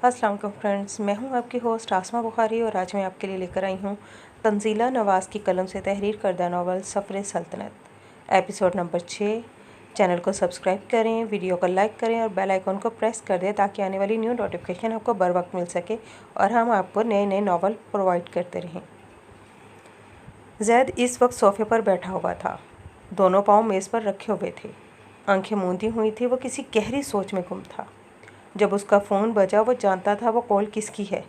अस्सलाम वालेकुम फ्रेंड्स, मैं हूं आपकी होस्ट आसमा बुखारी और आज मैं आपके लिए लेकर आई हूं तंजीला नवाज़ की कलम से तहरीर करदा नावल सफ़र सल्तनत, एपिसोड नंबर 6। चैनल को सब्सक्राइब करें, वीडियो को लाइक करें और बेल आइकन को प्रेस कर दें ताकि आने वाली न्यू नोटिफिकेशन आपको बर वक्त मिल सके और हम आपको नए नए नावल प्रोवाइड करते रहें। जैद इस वक्त सोफ़े पर बैठा हुआ था। दोनों पाँव मेज़ पर रखे हुए थे, आंखें मूंदी हुई थी। वो किसी गहरी सोच में गुम था। जब उसका फ़ोन बजा वो जानता था वो कॉल किसकी है,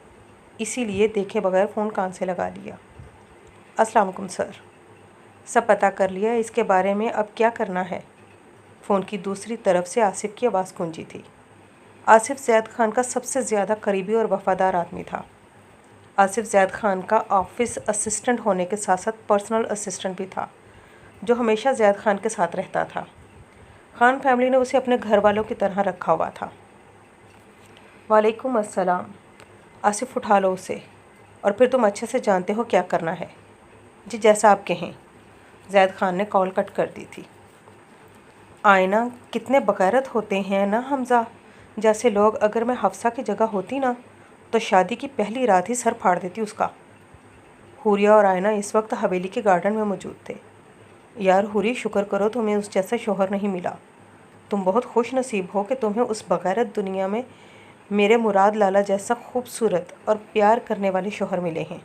इसीलिए देखे बगैर फ़ोन कान से लगा लिया। अस्सलाम वालेकुम सर, सब पता कर लिया, इसके बारे में अब क्या करना है? फ़ोन की दूसरी तरफ से आसिफ की आवाज़ गूंजी थी। आसिफ ज़ैद खान का सबसे ज़्यादा करीबी और वफ़ादार आदमी था। आसिफ ज़ैद खान का ऑफिस असिस्टेंट होने के साथ साथ पर्सनल असिस्टेंट भी था, जो हमेशा ज़ैद खान के साथ रहता था। खान फैमिली ने उसे अपने घर वालों की तरह रखा हुआ था। वालेकुम अस्सलाम। आसिफ, उठा लो उसे और फिर तुम अच्छे से जानते हो क्या करना है। जी, जैसा आप कहें। ज़ैद खान ने कॉल कट कर दी थी। आईना, कितने बगैरत होते हैं ना हमज़ा जैसे लोग। अगर मैं हफ्सा की जगह होती ना तो शादी की पहली रात ही सर फाड़ देती उसका। हुरिया और आयना इस वक्त हवेली के गार्डन में मौजूद थे। यार हुरी, शुक्र करो तुम्हें उस जैसा शोहर नहीं मिला। तुम बहुत खुश नसीब हो कि तुम्हें उस बगैरत दुनिया में मेरे मुराद लाला जैसा खूबसूरत और प्यार करने वाले शोहर मिले हैं।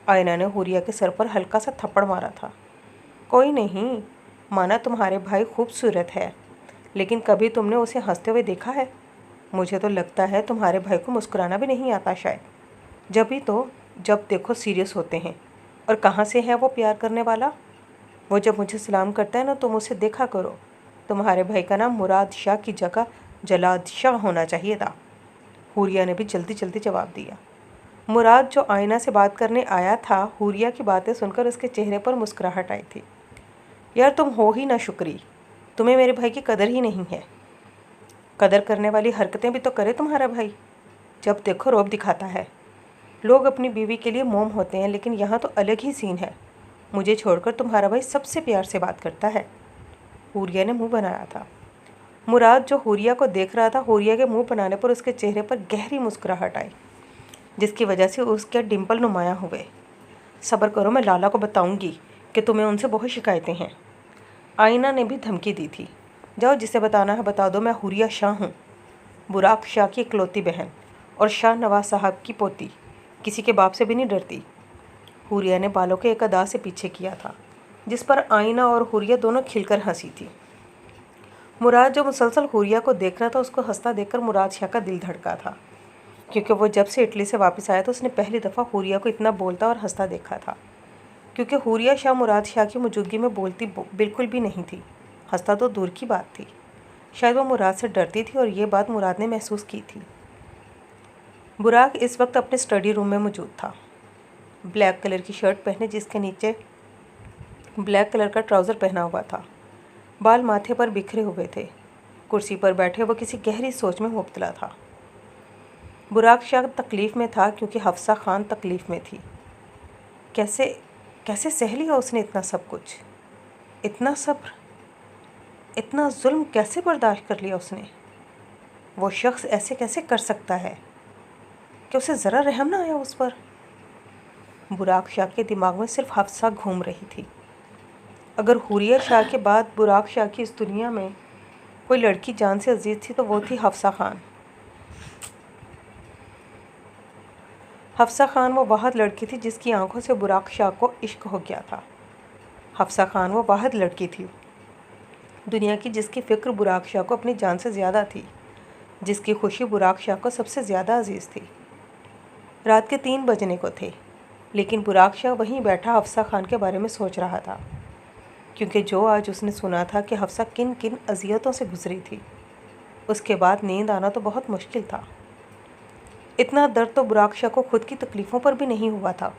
आयना ने हुरिया के सर पर हल्का सा थप्पड़ मारा था। कोई नहीं, माना तुम्हारे भाई खूबसूरत है, लेकिन कभी तुमने उसे हंसते हुए देखा है? मुझे तो लगता है तुम्हारे भाई को मुस्कुराना भी नहीं आता शायद। जब भी तो जब देखो सीरियस होते हैं। और कहाँ से है वो प्यार करने वाला? वो जब मुझे सलाम करता है ना, तुम उसे देखा करो। तुम्हारे भाई का नाम मुराद शाह की जगह जलाद शाह होना चाहिए था। हुरिया ने भी जल्दी जल्दी जवाब दिया। मुराद जो आयना से बात करने आया था, हुरिया की बातें सुनकर उसके चेहरे पर मुस्कुराहट आई थी। यार तुम हो ही ना शुक्री, तुम्हें मेरे भाई की कदर ही नहीं है। कदर करने वाली हरकतें भी तो करे तुम्हारा भाई। जब देखो रौब दिखाता है। लोग अपनी बीवी के लिए मोम होते हैं, लेकिन यहाँ तो अलग ही सीन है। मुझे छोड़कर तुम्हारा भाई सबसे प्यार से बात करता है। हुरिया ने मुंह बनाया था। मुराद जो हुरिया को देख रहा था, हुरिया के मुंह बनाने पर उसके चेहरे पर गहरी मुस्कुराहट आई, जिसकी वजह से उसके डिंपल नुमाया हुए। सब्र करो, मैं लाला को बताऊंगी कि तुम्हें उनसे बहुत शिकायतें हैं। आईना ने भी धमकी दी थी। जाओ, जिसे बताना है बता दो। मैं हुरिया शाह हूँ, बुराक शाह की इकलौती बहन और शाह नवाज साहब की पोती। किसी के बाप से भी नहीं डरती। हुरिया ने बालों के एक अदा से पीछे किया था, जिस पर आईना और हुरिया दोनों खिलकर हंसी थी। मुराद जो मुसलसल हुरिया को देख रहा था, उसको हंसता देखकर मुराद शाह का दिल धड़का था, क्योंकि वो जब से इटली से वापस आया तो उसने पहली दफ़ा हुरिया को इतना बोलता और हंसता देखा था। क्योंकि हुरिया शाह मुराद शाह की मौजूदगी में बोलती बिल्कुल भी नहीं थी, हंसता तो दूर की बात थी। शायद वो मुराद से डरती थी और ये बात मुराद ने महसूस की थी। बुराक इस वक्त अपने स्टडी रूम में मौजूद था। ब्लैक कलर की शर्ट पहने, जिसके नीचे ब्लैक कलर का ट्राउज़र पहना हुआ था। बाल माथे पर बिखरे हुए थे। कुर्सी पर बैठे वो किसी गहरी सोच में मुब्तला था। बुराक शाह तकलीफ़ में था क्योंकि हफ्सा खान तकलीफ़ में थी। कैसे कैसे सह लिया उसने इतना सब कुछ, इतना सब्र, इतना जुल्म कैसे बर्दाश्त कर लिया उसने? वो शख्स ऐसे कैसे कर सकता है कि उसे ज़रा रहम ना आया उस पर? बुराक शाह के दिमाग में सिर्फ हफ्सा घूम रही थी। अगर हुरिया शाह के बाद बुराक शाह की इस दुनिया में कोई लड़की जान से अजीज़ थी तो वो थी हफ्सा खान। हफ्सा खान वो वाहिद लड़की थी जिसकी आंखों से बुराक शाह को इश्क हो गया था। हफ्सा खान वो वाहिद लड़की थी दुनिया की जिसकी फ़िक्र बुराक शाह को अपनी जान से ज़्यादा थी, जिसकी खुशी बुराक शाह को सबसे ज़्यादा अजीज़ थी। रात के 3 बजने को थे, लेकिन बुराक शाह वहीं बैठा हफ्सा खान के बारे में सोच रहा था, क्योंकि जो आज उसने सुना था कि हफ्सा किन किन अजियतों से गुजरी थी, उसके बाद नींद आना तो बहुत मुश्किल था। इतना दर्द तो बुराक शाह को खुद की तकलीफ़ों पर भी नहीं हुआ था,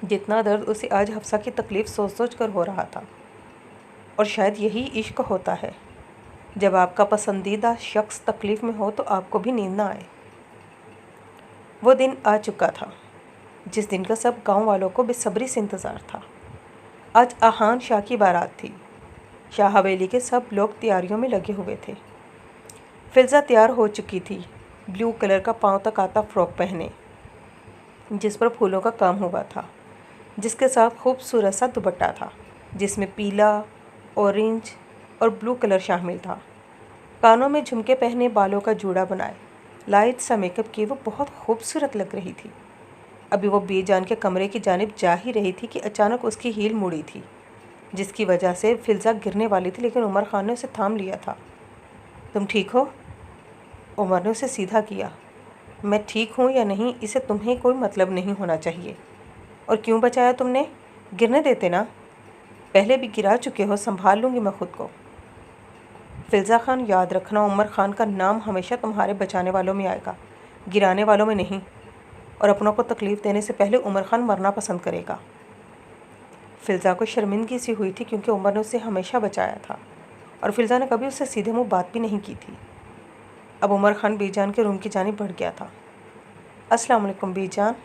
जितना दर्द उसे आज हफ्सा की तकलीफ़ सोच सोच कर हो रहा था। और शायद यही इश्क होता है, जब आपका पसंदीदा शख्स तकलीफ़ में हो तो आपको भी नींद ना आए। वो दिन आ चुका था जिस दिन का सब गांव वालों को बेसब्री से इंतज़ार था। आज आहान शाह की बारात थी। शाह हवेली के सब लोग तैयारियों में लगे हुए थे। फ़िज़ा तैयार हो चुकी थी। ब्लू कलर का पाँव तक आता फ्रॉक पहने, जिस पर फूलों का काम हुआ था, जिसके साथ खूबसूरत सा दुपट्टा था जिसमें पीला, ऑरेंज और ब्लू कलर शामिल था। कानों में झुमके पहने, बालों का जूड़ा बनाए, लाइट सा मेकअप किए वो बहुत खूबसूरत लग रही थी। अभी वो बेजान के कमरे की जानिब जा ही रही थी कि अचानक उसकी हील मुड़ी थी, जिसकी वजह से फिल्ज़ा गिरने वाली थी, लेकिन उमर खान ने उसे थाम लिया था। तुम ठीक हो? उमर ने उसे सीधा किया। मैं ठीक हूँ या नहीं इसे तुम्हें कोई मतलब नहीं होना चाहिए। और क्यों बचाया तुमने? गिरने देते ना, पहले भी गिरा चुके हो, संभाल लूँगी मैं खुद को। फिल्ज़ा खान, याद रखना उमर खान का नाम हमेशा तुम्हारे बचाने वालों में आएगा, गिराने वालों में नहीं। और अपनों को तकलीफ़ देने से पहले उमर खान मरना पसंद करेगा। फिल्ज़ा को शर्मिंदगी सी हुई थी क्योंकि उमर ने उसे हमेशा बचाया था और फिल्ज़ा ने कभी उससे सीधे मुँह बात भी नहीं की थी। अब उमर खान बेजान के रूम की जानिब बढ़ गया था। अस्सलाम वालेकुम बेजान,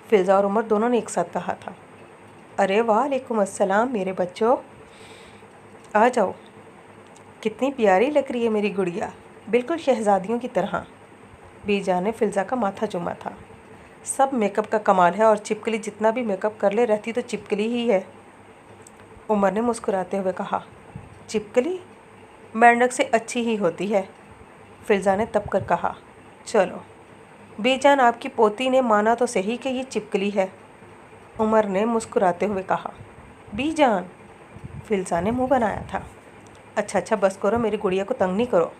फिल्ज़ा और उमर दोनों ने एक साथ कहा था। अरे वालेकुम अस्सलाम मेरे बच्चों, आ जाओ। कितनी प्यारी लग रही है मेरी गुड़िया, बिल्कुल शहज़ादियों की तरह। बेजान ने फिल्ज़ा का माथा चूमा था। सब मेकअप का कमाल है, और चिपकली जितना भी मेकअप कर ले रहती तो चिपकली ही है। उमर ने मुस्कुराते हुए कहा। चिपकली मेंढक से अच्छी ही होती है, फिल्ज़ा ने तब कर कहा। चलो बेजान, आपकी पोती ने माना तो सही कि ये चिपकली है, उमर ने मुस्कुराते हुए कहा। बेजान, फिल्ज़ा ने मुंह बनाया था। अच्छा बस करो, मेरी गुड़िया को तंग नहीं करो।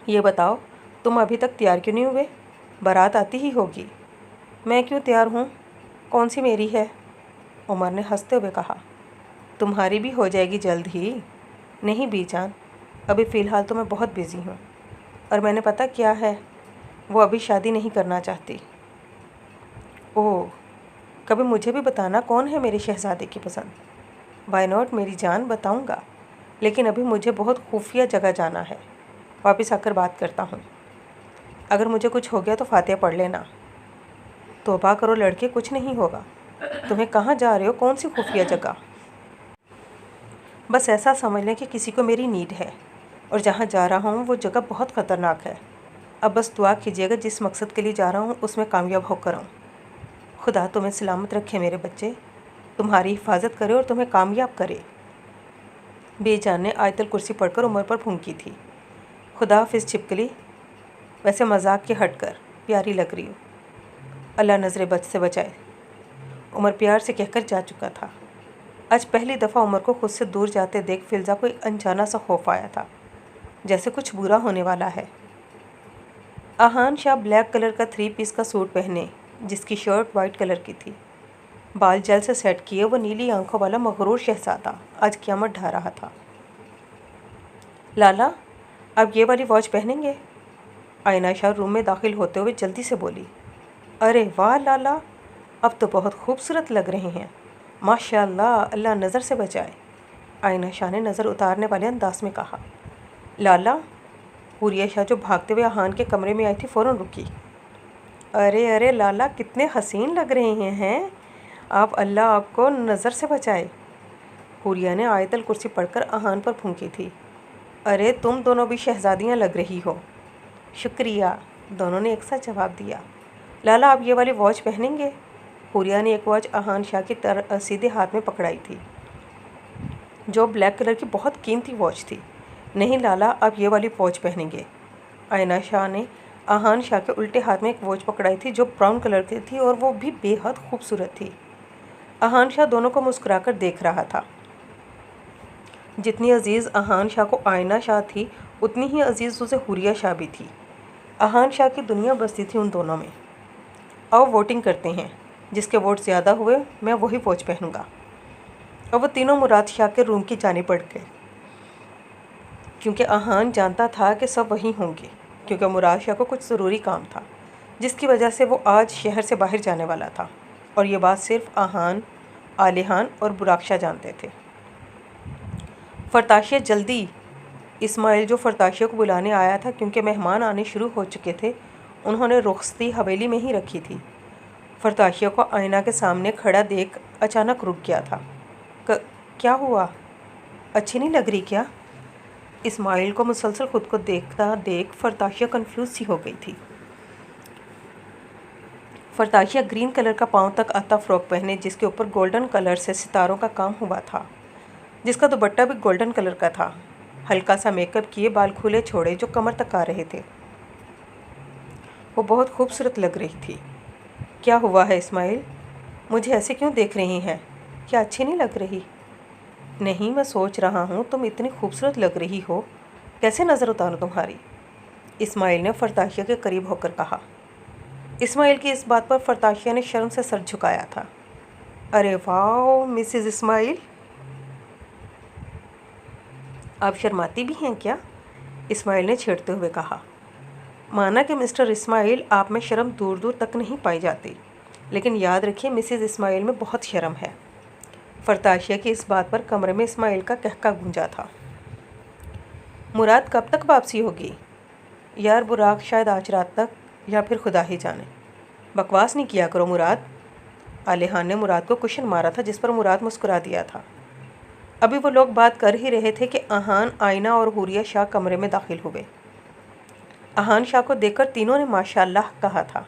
ये बताओ तुम अभी तक तैयार क्यों नहीं हुए? बारात आती ही होगी। मैं क्यों तैयार हूँ? कौन सी मेरी है? उमर ने हंसते हुए कहा। तुम्हारी भी हो जाएगी जल्द ही। नहीं बेजान, अभी फ़िलहाल तो मैं बहुत बिज़ी हूँ, और मैंने पता क्या है, वो अभी शादी नहीं करना चाहती। ओह, कभी मुझे भी बताना कौन है मेरे शहज़ादे की पसंद। वाई नॉट मेरी जान, बताऊँगा, लेकिन अभी मुझे बहुत खुफिया जगह जाना है। वापस आकर बात करता हूँ। अगर मुझे कुछ हो गया तो फातिहा पढ़ लेना। तौबा करो लड़के, कुछ नहीं होगा। तुम्हें कहाँ जा रहे हो? कौन सी खुफिया जगह? बस ऐसा समझ लें कि किसी को मेरी नीड है, और जहाँ जा रहा हूँ वो जगह बहुत ख़तरनाक है। अब बस दुआ कीजिएगा जिस मकसद के लिए जा रहा हूँ उसमें कामयाब होकर आऊँ। खुदा तुम्हें सलामत रखे मेरे बच्चे, तुम्हारी हिफाजत करे और तुम्हें कामयाब करे। बेजान ने आयतल कुर्सी पढ़कर उमर पर फूंकी थी। खुदा हाफिज़ छिपकली, वैसे मजाक के हटकर प्यारी लग रही हो, अल्लाह नज़र बद से बचाए। उमर प्यार से कहकर जा चुका था। आज पहली दफ़ा उमर को खुद से दूर जाते देख फिल्ज़ा को एक अनजाना सा खौफ आया था, जैसे कुछ बुरा होने वाला है। आहान शाह ब्लैक कलर का 3 पीस का सूट पहने, जिसकी शर्ट वाइट कलर की थी, बाल जेल से सेट किए, वो नीली आंखों वाला मगरूर शहज़ादा आज क़यामत ढा रहा था। लाला, अब ये वाली वॉच पहनेंगे? आयना शाह रूम में दाखिल होते हुए जल्दी से बोली। अरे वाह लाला, अब तो बहुत खूबसूरत लग रहे हैं, माशाअल्लाह, अल्लाह नज़र से बचाए। आयना शाह ने नज़र उतारने वाले अंदाज में कहा। लाला, हुरिया शाह जो भागते हुए आहान के कमरे में आई थी फ़ौरन रुकी। अरे लाला, कितने हसीन लग रहे हैं आप, अल्लाह आपको नज़र से बचाए। हुरिया ने आयतल कुर्सी पढ़कर आहान पर फूंकी थी। अरे तुम दोनों भी शहज़ादियाँ लग रही हो। शुक्रिया, दोनों ने एक साथ जवाब दिया। लाला, आप ये वाली वॉच पहनेंगे? हुरिया ने एक वॉच आहान शाह की सीधे हाथ में पकड़ाई थी, जो ब्लैक कलर की बहुत कीमती वॉच थी। नहीं लाला, आप ये वाली वॉच पहनेंगे। आयना शाह ने आहान शाह के उल्टे हाथ में एक वॉच पकड़ाई थी, जो ब्राउन कलर की थी, और वो भी बेहद खूबसूरत थी। आहान शाह दोनों को मुस्कुराकर देख रहा था। जितनी अजीज़ आहान शाह को आयना शाह थी, उतनी ही अजीज़ उसे हुरिया शाह भी थी। आहान शाह की दुनिया बसती थी उन दोनों में। आओ वोटिंग करते हैं, जिसके वोट ज़्यादा हुए मैं वही वॉच पहनूंगा। और वो तीनों मुराद शाह के रूम की जानिब बढ़ गए, क्योंकि आहान जानता था कि सब वहीं होंगे, क्योंकि मुराद शाह को कुछ ज़रूरी काम था, जिसकी वजह से वो आज शहर से बाहर जाने वाला था। और ये बात सिर्फ आहान, आलिहान और बुराक शाह जानते थे। फरताशिया जल्दी, इस्माइल जो फरताशिया को बुलाने आया था, क्योंकि मेहमान आने शुरू हो चुके थे, उन्होंने रुखसती हवेली में ही रखी थी। फरताशिया को आईना के सामने खड़ा देख अचानक रुक गया था। क्या हुआ? अच्छी नहीं लग रही क्या? इस्माइल को मुसलसल खुद को देखता देख फरताशिया कंफ्यूज सी हो गई थी। फरताशिया ग्रीन कलर का पाँव तक आता फ्रॉक पहने, जिसके ऊपर गोल्डन कलर से सितारों का काम हुआ था, जिसका दुपट्टा भी गोल्डन कलर का था। हल्का सा मेकअप किए, बाल खुले छोड़े जो कमर तक आ रहे थे। वो बहुत खूबसूरत लग रही थी। क्या हुआ है इस्माइल? मुझे ऐसे क्यों देख रही हैं? क्या अच्छी नहीं लग रही? नहीं, मैं सोच रहा हूँ तुम इतनी खूबसूरत लग रही हो, कैसे नज़र उतारूँ तुम्हारी? इस्माइल ने फरताशिया के करीब होकर कहा। इस्माइल की इस बात पर फरताशिया ने शर्म से सर झुकाया था। अरे वाह मिसेस इस्माइल, आप शर्माती भी हैं क्या? इस्माइल ने छेड़ते हुए कहा। माना कि मिस्टर इस्माइल, आप में शर्म दूर दूर तक नहीं पाई जाती, लेकिन याद रखिए मिसेस इस्माइल में बहुत शर्म है। फरताशिया की इस बात पर कमरे में इस्माइल का कहका गूंजा था। मुराद कब तक वापसी होगी? यार बुराक शायद आज रात तक, या फिर खुदा ही जाने। बकवास नहीं किया करो मुराद। आलिहान ने मुराद को कुशन मारा था, जिस पर मुराद मुस्कुरा दिया था। अभी वो लोग बात कर ही रहे थे कि अहान, आयना और हुरिया शाह कमरे में दाखिल हुए। अहान शाह को देखकर तीनों ने माशाअल्लाह कहा था,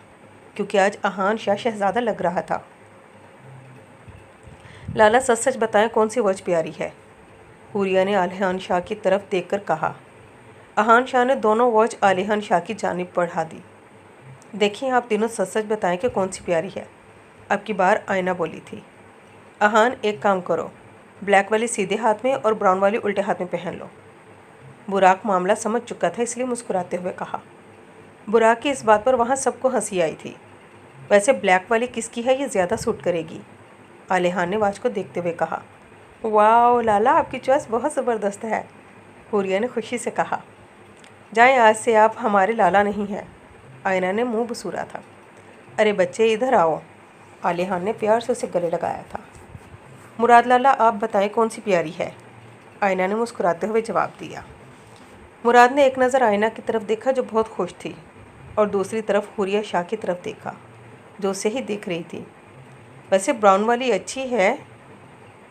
क्योंकि आज अहान शाह शहजादा लग रहा था। लाला सच सच बताएं, कौन सी वज प्यारी है? हुरिया ने आलिहान शाह की तरफ देखकर कहा। अहान शाह ने दोनों वॉच आलिहान शाह की जानिब बढ़ा दी। देखिए, आप तीनों सच सच बताएं कि कौन सी प्यारी है। अब की बार आयना बोली थी। अहान, एक काम करो, ब्लैक वाली सीधे हाथ में और ब्राउन वाली उल्टे हाथ में पहन लो। बुराक मामला समझ चुका था, इसलिए मुस्कुराते हुए कहा। बुराक की इस बात पर वहाँ सबको हंसी आई थी। वैसे ब्लैक वाली किसकी है, ये ज़्यादा सूट करेगी? आलिहान ने वाच को देखते हुए कहा। वाह लाला, आपकी चॉइस बहुत ज़बरदस्त है, हुरिया ने खुशी से कहा। जाएं, आज से आप हमारे लाला नहीं हैं, आयना ने मुंह बसूरा था। अरे बच्चे इधर आओ, आलिहान ने प्यार से उसे गले लगाया था। मुराद लाला, आप बताएं कौन सी प्यारी है? आयना ने मुस्कुराते हुए जवाब दिया। मुराद ने एक नज़र आयना की तरफ देखा, जो बहुत खुश थी, और दूसरी तरफ हुरिया शाह की तरफ देखा, जो उसे ही देख रही थी। वैसे ब्राउन वाली अच्छी है।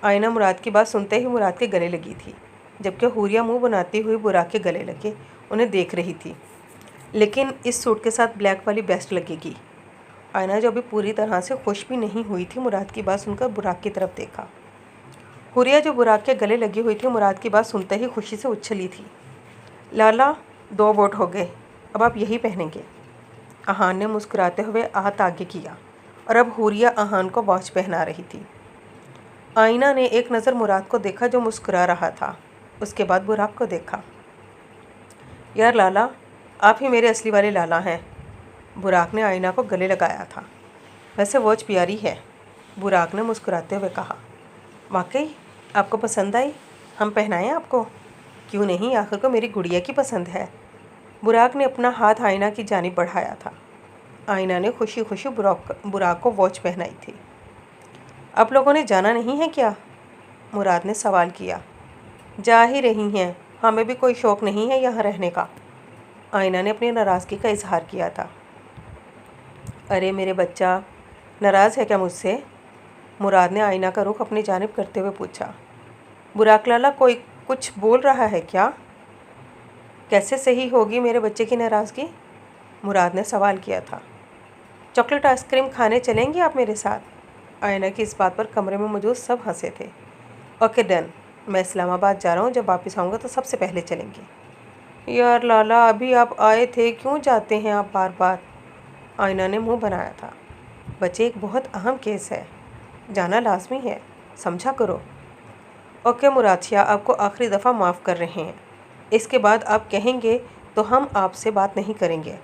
आयना मुराद की बात सुनते ही मुराद के गले लगी थी, जबकि हुरिया मुंह बनाती हुई बुराक के गले लगे उन्हें देख रही थी। लेकिन इस सूट के साथ ब्लैक वाली बेस्ट लगेगी। आयना, जो अभी पूरी तरह से खुश भी नहीं हुई थी, मुराद की बात सुनकर बुराक की तरफ देखा। हुरिया, जो बुराक के गले लगी हुई थी, मुराद की बात सुनते ही खुशी से उछली थी। लाला, 2 वोट हो गए, अब आप यही पहनेंगे। अहान ने मुस्कुराते हुए हाथ आगे किया, और अब हुरिया अहान को वॉच पहना रही थी। आयना ने एक नज़र मुराद को देखा, जो मुस्कुरा रहा था। उसके बाद बुराक को देखा। यार लाला, आप ही मेरे असली वाले लाला हैं। बुराक ने आयना को गले लगाया था। वैसे वॉच प्यारी है, बुराक ने मुस्कुराते हुए कहा। वाकई आपको पसंद आई? हम पहनाएं आपको? क्यों नहीं, आखिर को मेरी गुड़िया की पसंद है। बुराक ने अपना हाथ आयना की जानिब बढ़ाया था। आयना ने खुशी खुशी बुराक को वॉच पहनाई थी। आप लोगों ने जाना नहीं है क्या? मुराद ने सवाल किया। जा ही रही हैं, हमें भी कोई शौक़ नहीं है यहाँ रहने का, आयना ने अपनी नाराज़गी का इजहार किया था। अरे मेरे बच्चा, नाराज़ है क्या मुझसे? मुराद ने आयना का रुख अपनी जानिब करते हुए पूछा। बुराक लाला, कोई कुछ बोल रहा है क्या? कैसे सही होगी मेरे बच्चे की नाराज़गी? मुराद ने सवाल किया था। चॉकलेट आइसक्रीम खाने चलेंगे आप मेरे साथ? आयना की इस बात पर कमरे में मौजूद सब हंसे थे। ओके डन, मैं इस्लामाबाद जा रहा हूँ, जब वापस आऊँगा तो सबसे पहले चलेंगे। यार लाला, अभी आप आए थे, क्यों जाते हैं आप बार बार? आयना ने मुंह बनाया था। बच्चे, एक बहुत अहम केस है, जाना लाजमी है, समझा करो। ओके मुराद शाह, आपको आखिरी दफ़ा माफ़ कर रहे हैं, इसके बाद आप कहेंगे तो हम आपसे बात नहीं करेंगे।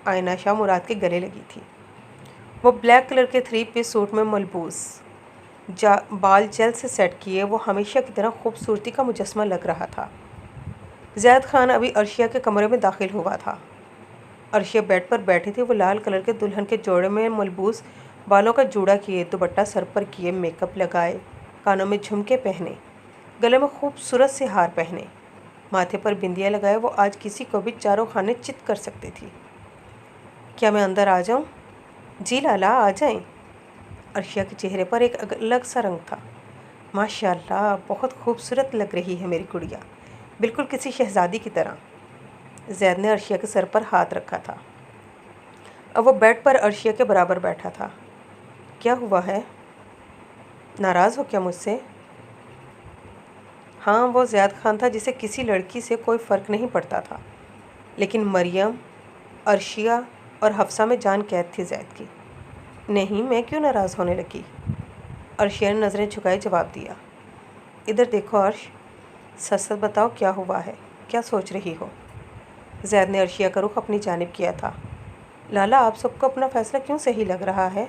आयना शाह मुराद के गले लगी थी। वो ब्लैक कलर के 3 पीस सूट में मलबूस, बाल जेल से सेट किए, वो हमेशा की तरह खूबसूरती का मुजस्मा लग रहा था। ज़ैद खान अभी अर्शिया के कमरे में दाखिल हुआ था। अर्शिया बेड पर बैठी थी। वो लाल कलर के दुल्हन के जोड़े में मलबूस, बालों का जूड़ा किए, दुपट्टा सर पर किए, मेकअप लगाए, कानों में झुमके पहने, गले में खूबसूरत से हार पहने, माथे पर बिंदिया लगाए, वो आज किसी को भी चारों खाने चित कर सकती थी। क्या मैं अंदर आ जाऊं? जी लाला, आ जाएं। अर्शिया के चेहरे पर एक अलग सा रंग था। माशाल्लाह, बहुत खूबसूरत लग रही है मेरी गुड़िया, बिल्कुल किसी शहज़ादी की तरह। ज़ैद ने अर्शिया के सर पर हाथ रखा था। अब वो बेड पर अर्शिया के बराबर बैठा था। क्या हुआ है? नाराज़ हो क्या मुझसे? हाँ, वो ज़ैद खान था जिसे किसी लड़की से कोई फ़र्क नहीं पड़ता था, लेकिन मरियम, अर्शिया और हफ्सा में जान कैद थी ज़ैद की। नहीं, मैं क्यों नाराज़ होने लगी? अर्शिया ने नज़रें झुकाए जवाब दिया। इधर देखो अर्श, सच सच बताओ क्या हुआ है, क्या सोच रही हो? ज़ैद ने अर्शिया का रुख अपनी जानिब किया था। लाला, आप सबको अपना फ़ैसला क्यों सही लग रहा है?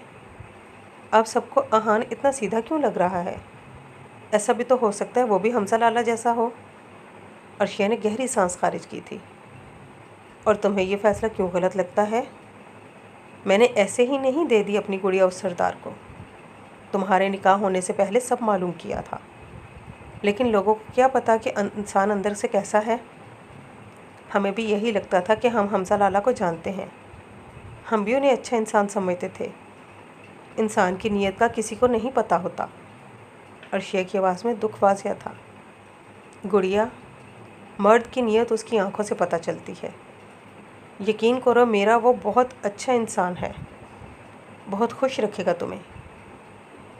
आप सबको अहान इतना सीधा क्यों लग रहा है? ऐसा भी तो हो सकता है वो भी हमजा लाला जैसा हो। अर्शिया ने गहरी सांस खारिज की थी। और तुम्हें ये फ़ैसला क्यों गलत लगता है? मैंने ऐसे ही नहीं दे दी अपनी गुड़िया उस सरदार को। तुम्हारे निकाह होने से पहले सब मालूम किया था, लेकिन लोगों को क्या पता कि इंसान अंदर से कैसा है। हमें भी यही लगता था कि हम हमजा लाला को जानते हैं। हम भी उन्हें अच्छा इंसान समझते थे। इंसान की नीयत का किसी को नहीं पता होता। अर्शिया की आवाज़ में दुख वाज़िया था। गुड़िया, मर्द की नीयत उसकी आंखों से पता चलती है। यकीन करो, मेरा वो बहुत अच्छा इंसान है, बहुत खुश रखेगा तुम्हें।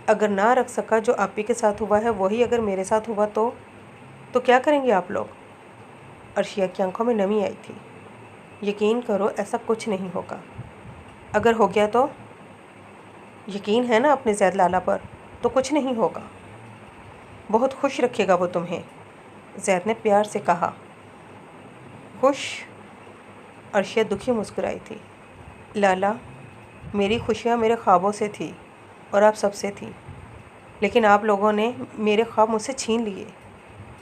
अगर ना रख सका जो आप ही के साथ हुआ है वही अगर मेरे साथ हुआ तो क्या करेंगे आप लोग? अर्शिया की आंखों में नमी आई थी। यकीन करो, ऐसा कुछ नहीं होगा। अगर हो गया तो? यकीन है ना अपने ज़ैद लाला पर, तो कुछ नहीं होगा। बहुत खुश रखेगा वो तुम्हें, ज़ैद ने प्यार से कहा। खुश? अर्शिया दुखी मुस्कुराई थी। लाला, मेरी खुशियाँ मेरे ख्वाबों से थी और आप सबसे थी, लेकिन आप लोगों ने मेरे ख्वाब मुझसे छीन लिए।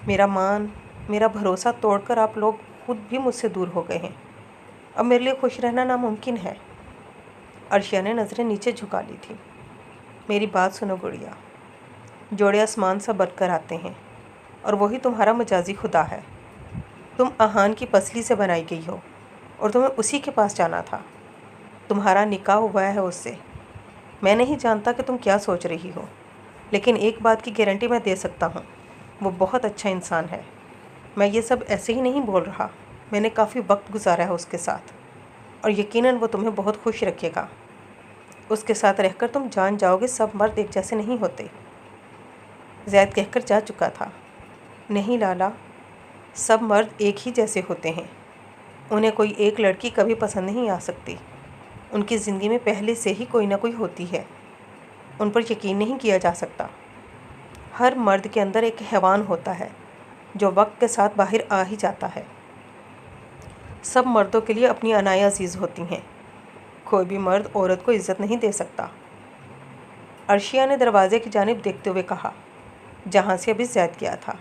मेरा मान, मेरा भरोसा तोड़कर आप लोग खुद भी मुझसे दूर हो गए हैं। अब मेरे लिए खुश रहना नामुमकिन है। अर्शिया ने नज़रें नीचे झुका ली थी। मेरी बात सुनो गुड़िया, जोड़े आसमान सा बनकर आते हैं और वही तुम्हारा मजाजी खुदा है। तुम अहान की पसली से बनाई गई हो और तुम्हें उसी के पास जाना था। तुम्हारा निकाह हुआ है उससे। मैं नहीं जानता कि तुम क्या सोच रही हो, लेकिन एक बात की गारंटी मैं दे सकता हूँ, वो बहुत अच्छा इंसान है। मैं ये सब ऐसे ही नहीं बोल रहा, मैंने काफ़ी वक्त गुजारा है उसके साथ, और यकीनन वो तुम्हें बहुत खुश रखेगा। उसके साथ रहकर तुम जान जाओगे सब मर्द एक जैसे नहीं होते। ज़ैद कहकर जा चुका था। नहीं लाला, सब मर्द एक ही जैसे होते हैं। उन्हें कोई एक लड़की कभी पसंद नहीं आ सकती। उनकी ज़िंदगी में पहले से ही कोई ना कोई होती है। उन पर यकीन नहीं किया जा सकता। हर मर्द के अंदर एक हैवान होता है जो वक्त के साथ बाहर आ ही जाता है। सब मर्दों के लिए अपनी अनाएं अजीज़ होती हैं। कोई भी मर्द औरत को इज़्ज़त नहीं दे सकता। अर्शिया ने दरवाज़े की जानिब देखते हुए कहा, जहाँ से अभी ज़ैद गया था।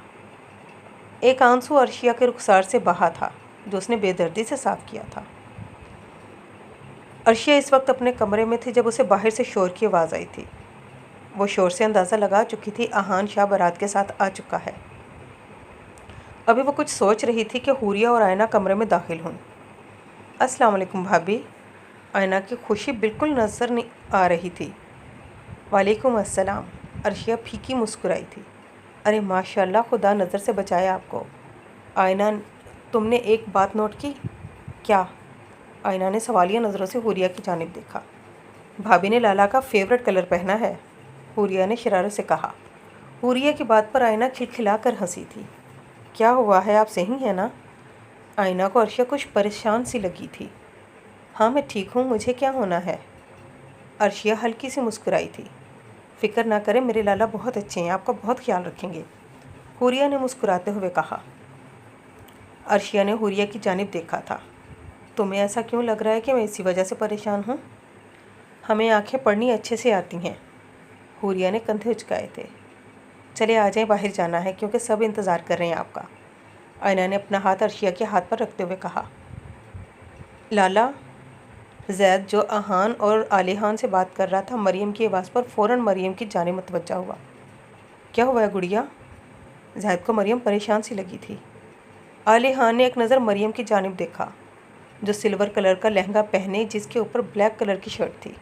एक आंसू अर्शिया के रुखसार से बहा था जो उसने बेदर्दी से साफ़ किया था। अर्शिया इस वक्त अपने कमरे में थी जब उसे बाहर से शोर की आवाज़ आई थी। वो शोर से अंदाज़ा लगा चुकी थी अहान शाह बारात के साथ आ चुका है। अभी वो कुछ सोच रही थी कि हुरिया और आयना कमरे में दाखिल हुई। अस्सलाम वालेकुम भाभी। आयना की खुशी बिल्कुल नज़र नहीं आ रही थी। वालेकुम अस्सलाम। अर्शिया फीकी मुस्कुराई थी। अरे माशाल्लाह, खुदा नज़र से बचाया आपको। आयना, तुमने एक बात नोट की? क्या? आयना ने सवालिया नज़रों से हुरिया की जानिब देखा। भाभी ने लाला का फेवरेट कलर पहना है, हुरिया ने शरारत से कहा। हुरिया की बात पर आयना खिलखिला कर हंसी थी। क्या हुआ है, आप सही हैं ना? आयना को अर्शिया कुछ परेशान सी लगी थी। हाँ, मैं ठीक हूँ, मुझे क्या होना है? अर्शिया हल्की सी मुस्कुराई थी। फ़िक्र ना करें, मेरे लाला बहुत अच्छे हैं, आपका बहुत ख्याल रखेंगे, हुरिया ने मुस्कुराते हुए कहा। अर्शिया ने हुरिया की जानिब देखा था। तुम्हें ऐसा क्यों लग रहा है कि मैं इसी वजह से परेशान हूँ? हमें आंखें पढ़नी अच्छे से आती हैं, हुरिया ने कंधे उचकाए थे। चले आ जाएं, बाहर जाना है क्योंकि सब इंतज़ार कर रहे हैं आपका, आयना ने अपना हाथ अर्शिया के हाथ पर रखते हुए कहा। लाला, ज़ैद जो अहान और आलिहान से बात कर रहा था, मरियम की आवाज़ पर फ़ौरन मरियम की जानिब मुतवज्जा हुआ। क्या हुआ है गुड़िया? ज़ैद को मरियम परेशान सी लगी थी। आलिहान ने एक नज़र मरियम की जानिब देखा जो सिल्वर कलर का लहंगा पहने, जिसके ऊपर ब्लैक कलर की शर्ट थी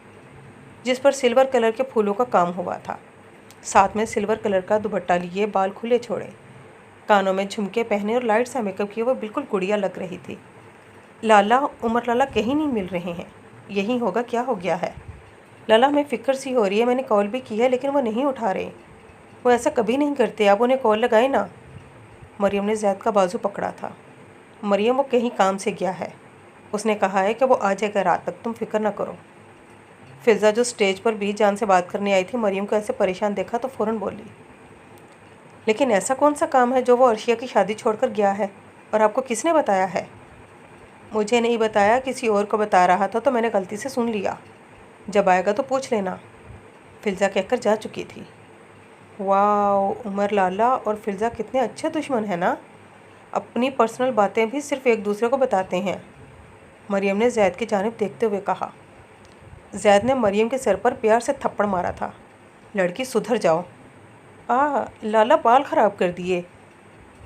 जिस पर सिल्वर कलर के फूलों का काम हुआ था, साथ में सिल्वर कलर का दुपट्टा लिए, बाल खुले छोड़े, कानों में झुमके पहने और लाइट सा मेकअप किए वो बिल्कुल गुड़िया लग रही थी। लाला, उमर लाला कहीं नहीं मिल रहे हैं। यही होगा, क्या हो गया है? लाला, हमें फ़िक्र सी हो रही है। मैंने कॉल भी की है लेकिन वो नहीं उठा रहे। वो ऐसा कभी नहीं करते, आप उन्हें कॉल लगाए ना। मरियम ने ज़ैद का बाजू पकड़ा था। मरियम, वो कहीं काम से गया है। उसने कहा है कि वो आ जाएगा रात तक, तुम फिक्र ना करो। फिज़ा जो स्टेज पर भी जान से बात करने आई थी, मरियम को ऐसे परेशान देखा तो फ़ौरन बोली, लेकिन ऐसा कौन सा काम है जो वो अर्शिया की शादी छोड़कर गया है? और आपको किसने बताया है? मुझे नहीं बताया, किसी और को बता रहा था तो मैंने गलती से सुन लिया। जब आएगा तो पूछ लेना। फिज़ा कहकर जा चुकी थी। वाह, उमर लाला और फिज़ा कितने अच्छे दुश्मन हैं ना। अपनी पर्सनल बातें भी सिर्फ एक दूसरे को बताते हैं। मरियम ने ज़ैद की जानिब देखते हुए कहा। ज़ैद ने मरियम के सर पर प्यार से थप्पड़ मारा था। लड़की, सुधर जाओ। लाला बाल ख़राब कर दिए।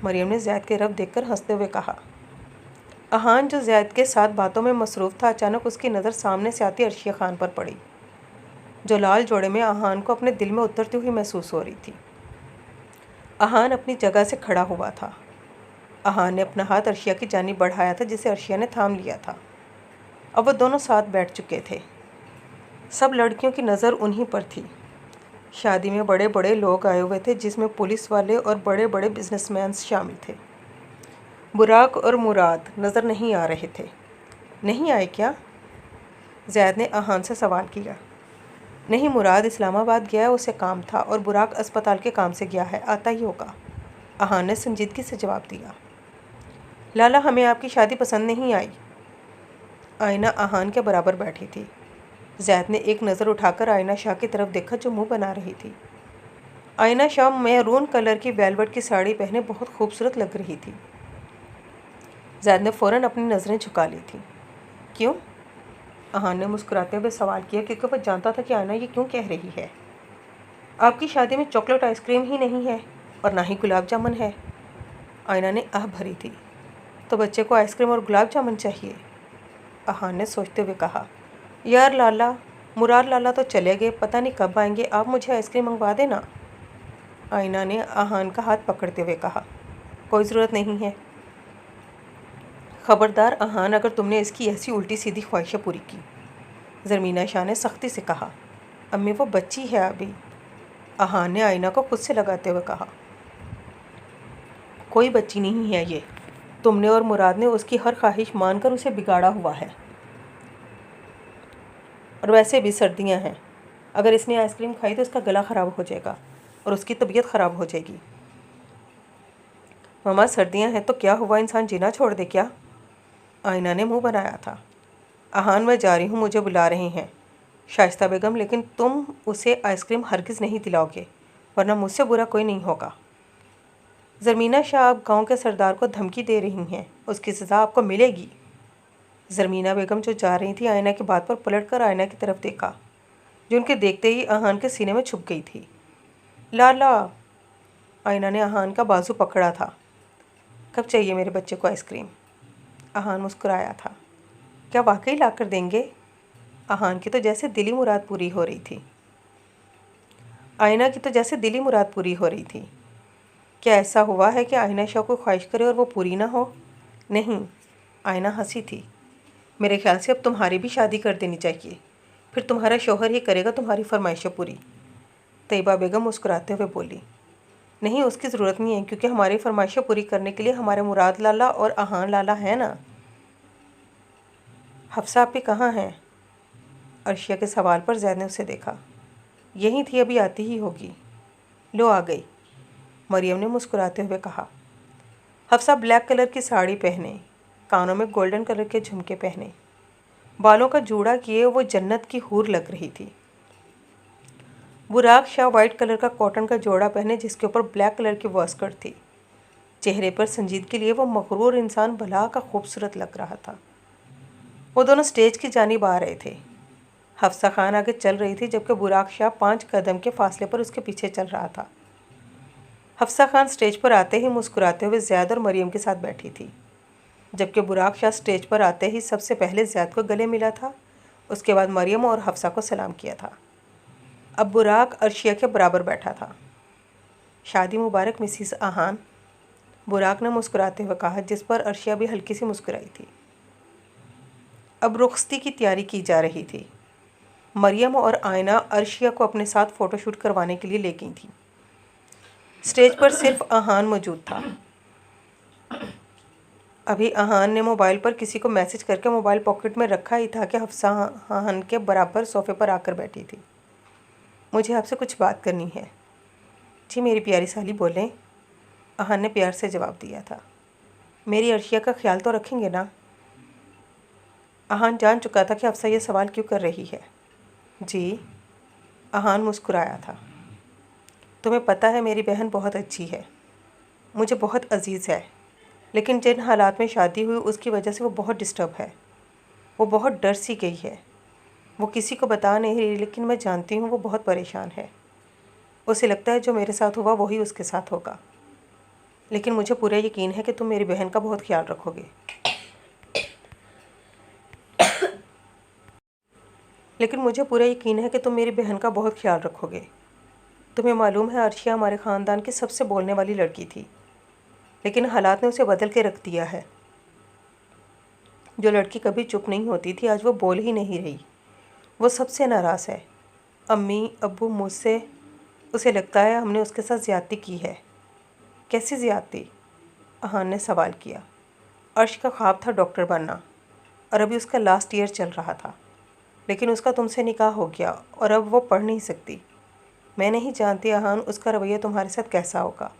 मरियम ने ज़ैद की तरफ देखकर हंसते हुए कहा। अहान, जो ज़ैद के साथ बातों में मसरूफ़ था, अचानक उसकी नज़र सामने से आती अर्शिया खान पर पड़ी, जो लाल जोड़े में अहान को अपने दिल में उतरती हुई महसूस हो रही थी। अहान अपनी जगह से खड़ा हुआ था। अहान ने अपना हाथ अर्शिया की जानिब बढ़ाया था, जिसे अर्शिया ने थाम लिया था। अब वो दोनों साथ बैठ चुके थे। सब लड़कियों की नज़र उन्हीं पर थी। शादी में बड़े बड़े लोग आए हुए थे, जिसमें पुलिस वाले और बड़े बड़े बिजनेसमैन शामिल थे। बुराक और मुराद नज़र नहीं आ रहे थे। नहीं आए क्या? ज़ैद ने अहान से सवाल किया। नहीं, मुराद इस्लामाबाद गया है, उसे काम था, और बुराक अस्पताल के काम से गया है, आता ही होगा। अहान ने संजीदगी से जवाब दिया। लाला, हमें आपकी शादी पसंद नहीं आई। आयना अहान के बराबर बैठी थी। ज़ैद ने एक नज़र उठाकर आयना शाह की तरफ देखा, जो मुंह बना रही थी। आयना शाह मैरून कलर की वेलवेट की साड़ी पहने बहुत खूबसूरत लग रही थी। ज़ैद ने फ़ौरन अपनी नज़रें झुका ली थी। क्यों? अहान ने मुस्कुराते हुए सवाल किया, क्योंकि वह जानता था कि आयना ये क्यों कह रही है। आपकी शादी में चॉकलेट आइसक्रीम ही नहीं है और ना ही गुलाब जामुन है। आयना ने आह भरी थी। तो बच्चे को आइसक्रीम और गुलाब जामुन चाहिए? अहान ने सोचते हुए कहा। यार लाला, मुराद लाला तो चले गए, पता नहीं कब आएंगे, आप मुझे आइसक्रीम मंगवा देना। आयना ने अहान का हाथ पकड़ते हुए कहा। कोई ज़रूरत नहीं है। ख़बरदार अहान, अगर तुमने इसकी ऐसी उल्टी सीधी ख्वाहिशें पूरी की। ज़रमीना शाह ने सख्ती से कहा। अम्मी, वो बच्ची है अभी। अहान ने आयना को खुद से लगाते हुए कहा। कोई बच्ची नहीं है ये। तुमने और मुराद ने उसकी हर ख्वाहिश मानकर उसे बिगाड़ा हुआ है। और वैसे भी सर्दियां हैं, अगर इसने आइसक्रीम खाई तो इसका गला ख़राब हो जाएगा और उसकी तबीयत ख़राब हो जाएगी। मम्मा, सर्दियां हैं तो क्या हुआ, इंसान जीना छोड़ दे क्या? आयना ने मुंह बनाया था। अहान, मैं जा रही हूँ, मुझे बुला रहे हैं। शाइस्ता बेगम, लेकिन तुम उसे आइसक्रीम हरगिज़ नहीं दिलाओगे, वरना मुझसे बुरा कोई नहीं होगा। ज़रमीना शाह, आप गाँव के सरदार को धमकी दे रही हैं, उसकी सज़ा आपको मिलेगी। ज़रमीना बेगम, जो जा रही थी, आयना की बात पर पलटकर आयना की तरफ देखा, जो उनके देखते ही अहान के सीने में छुप गई थी। लाला, आयना ने अहान का बाजू पकड़ा था। कब चाहिए मेरे बच्चे को आइसक्रीम? अहान मुस्कुराया था। क्या वाकई ला कर देंगे? अहान की तो जैसे दिली मुराद पूरी हो रही थी। आयना की तो जैसे दिली मुराद पूरी हो रही थी। क्या ऐसा हुआ है कि आयना शाह को ख्वाहिश करे और वो पूरी ना हो? नहीं, आयना हंसी थी। मेरे ख्याल से अब तुम्हारी भी शादी कर देनी चाहिए, फिर तुम्हारा शौहर ही करेगा तुम्हारी फरमाइशें पूरी। तैयबा बेगम मुस्कुराते हुए बोली। नहीं, उसकी ज़रूरत नहीं है, क्योंकि हमारी फरमाइशें पूरी करने के लिए हमारे मुराद लाला और अहान लाला हैं ना। हफ्सा आपी कहाँ हैं? अर्शिया के सवाल पर ज़ैद ने उसे देखा। यहीं थी, अभी आती ही होगी। लो, आ गई, मरियम ने मुस्कुराते हुए कहा। हफ्सा ब्लैक कलर की साड़ी पहने, कानों में गोल्डन कलर के झुमके पहने, बालों का जूड़ा किए वो जन्नत की हूर लग रही थी। बुराक शाह वाइट कलर का कॉटन का जोड़ा पहने, जिसके ऊपर ब्लैक कलर की वॉस्कट थी। चेहरे पर संजीदगी के लिए वो मगरूर इंसान भला का खूबसूरत लग रहा था। वो दोनों स्टेज की जानिब आ रहे थे। हफ्सा खान आगे चल रही थी, जबकि बुराक शाह 5 कदम के फासले पर उसके पीछे चल रहा था। हफ्सा खान स्टेज पर आते ही मुस्कुराते हुए ज़ैद और मरियम के साथ बैठी थी, जबकि बुराक शाह स्टेज पर आते ही सबसे पहले ज़ैद को गले मिला था, उसके बाद मरियम और हफ्सा को सलाम किया था। अब बुराक अर्शिया के बराबर बैठा था। शादी मुबारक मिसिस अहान। बुराक ने मुस्कुराते हुए कहा, जिस पर अर्शिया भी हल्की सी मुस्कुराई थी। अब रुखसती की तैयारी की जा रही थी। मरियम और आयना अर्शिया को अपने साथ फ़ोटोशूट करवाने के लिए ले गई थी। स्टेज पर सिर्फ अहान मौजूद था। अभी अहान ने मोबाइल पर किसी को मैसेज करके मोबाइल पॉकेट में रखा ही था कि हफ्सा अहान के बराबर सोफ़े पर आकर बैठी थी। मुझे आपसे कुछ बात करनी है। जी मेरी प्यारी साली, बोलें। अहान ने प्यार से जवाब दिया था। मेरी अर्शिया का ख्याल तो रखेंगे ना? अहान जान चुका था कि हफ्सा ये सवाल क्यों कर रही है। जी। अहान मुस्कुराया था। तुम्हें पता है मेरी बहन बहुत अच्छी है, मुझे बहुत अजीज़ है, लेकिन जिन हालात में शादी हुई उसकी वजह से वो बहुत डिस्टर्ब है। वो बहुत डर सी गई है। वो किसी को बता नहीं रही, लेकिन मैं जानती हूँ वो बहुत परेशान है। उसे लगता है जो मेरे साथ हुआ वही उसके साथ होगा। लेकिन मुझे पूरा यकीन है कि तुम मेरी बहन का बहुत ख्याल रखोगे। तुम्हें मालूम है अर्शिया हमारे ख़ानदान की सबसे बोलने वाली लड़की थी, लेकिन हालात ने उसे बदल के रख दिया है। जो लड़की कभी चुप नहीं होती थी, आज वो बोल ही नहीं रही। वो सबसे नाराज़ है। अम्मी अब्बू मुझसे। उसे लगता है हमने उसके साथ ज़्यादती की है। कैसी ज़्यादती? अहान ने सवाल किया। अर्श का ख्वाब था डॉक्टर बनना, और अभी उसका लास्ट ईयर चल रहा था, लेकिन उसका तुमसे निकाह हो गया और अब वो पढ़ नहीं सकती। मैं नहीं जानती अहान उसका रवैया तुम्हारे साथ कैसा होगा,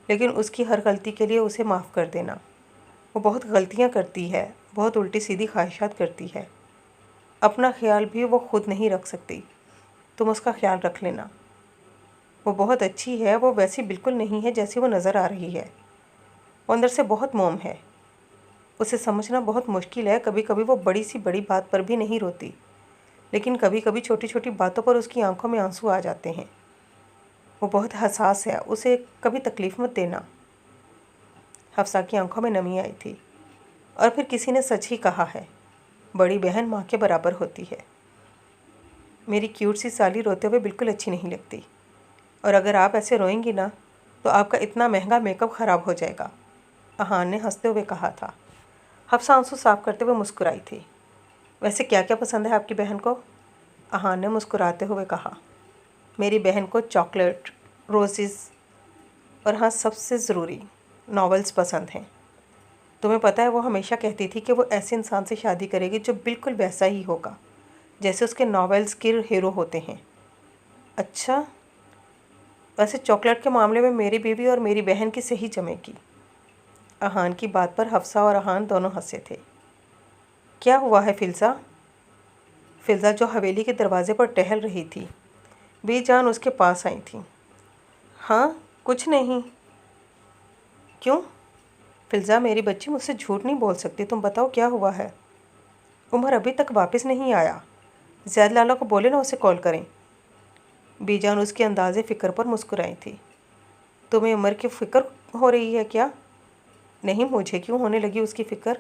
लेकिन उसकी हर गलती के लिए उसे माफ़ कर देना। वो बहुत गलतियाँ करती है, बहुत उल्टी सीधी ख्वाहिशात करती है। अपना ख्याल भी वो खुद नहीं रख सकती। तुम उसका ख्याल रख लेना। वो बहुत अच्छी है, वो वैसी बिल्कुल नहीं है जैसी वो नज़र आ रही है। वो अंदर से बहुत मोम है। उसे समझना बहुत मुश्किल है। कभी कभी वो बड़ी सी बड़ी बात पर भी नहीं रोती, लेकिन कभी कभी छोटी छोटी बातों पर उसकी आंखों में आंसू आ जाते हैं। वो बहुत हसास है, उसे कभी तकलीफ़ मत देना। हफ्सा की आंखों में नमी आई थी। और फिर किसी ने सच ही कहा है, बड़ी बहन माँ के बराबर होती है। मेरी क्यूट सी साली रोते हुए बिल्कुल अच्छी नहीं लगती, और अगर आप ऐसे रोएंगी ना तो आपका इतना महंगा मेकअप ख़राब हो जाएगा, अहान ने हंसते हुए कहा था। हफ्सा आंसू साफ करते हुए मुस्कुराई थी। वैसे क्या क्या पसंद है आपकी बहन को? अहान ने मुस्कुराते हुए कहा। मेरी बहन को चॉकलेट, रोज़ेज़ और हाँ, सबसे ज़रूरी नॉवेल्स पसंद हैं। तुम्हें पता है वो हमेशा कहती थी कि वो ऐसे इंसान से शादी करेगी जो बिल्कुल वैसा ही होगा जैसे उसके नॉवेल्स के हीरो होते हैं। अच्छा, वैसे चॉकलेट के मामले में मेरी बीवी और मेरी बहन की सही जमेगी। अहान की बात पर हफ्सा और अहान दोनों हंसे थे। क्या हुआ है फ़िज़ा? फ़िज़ा जो हवेली के दरवाजे पर टहल रही थी, बीजान उसके पास आई थी। हाँ, कुछ नहीं। क्यों? फ़िज़ा, मेरी बच्ची मुझसे झूठ नहीं बोल सकती। तुम बताओ क्या हुआ है? उमर अभी तक वापस नहीं आया। ज़ैद लाला को बोले ना उसे कॉल करें। बीजान उसके अंदाज़े फ़िक्र पर मुस्कुराई थी। तुम्हें उमर की फ़िक्र हो रही है क्या? नहीं, मुझे क्यों होने लगी उसकी फ़िक्र?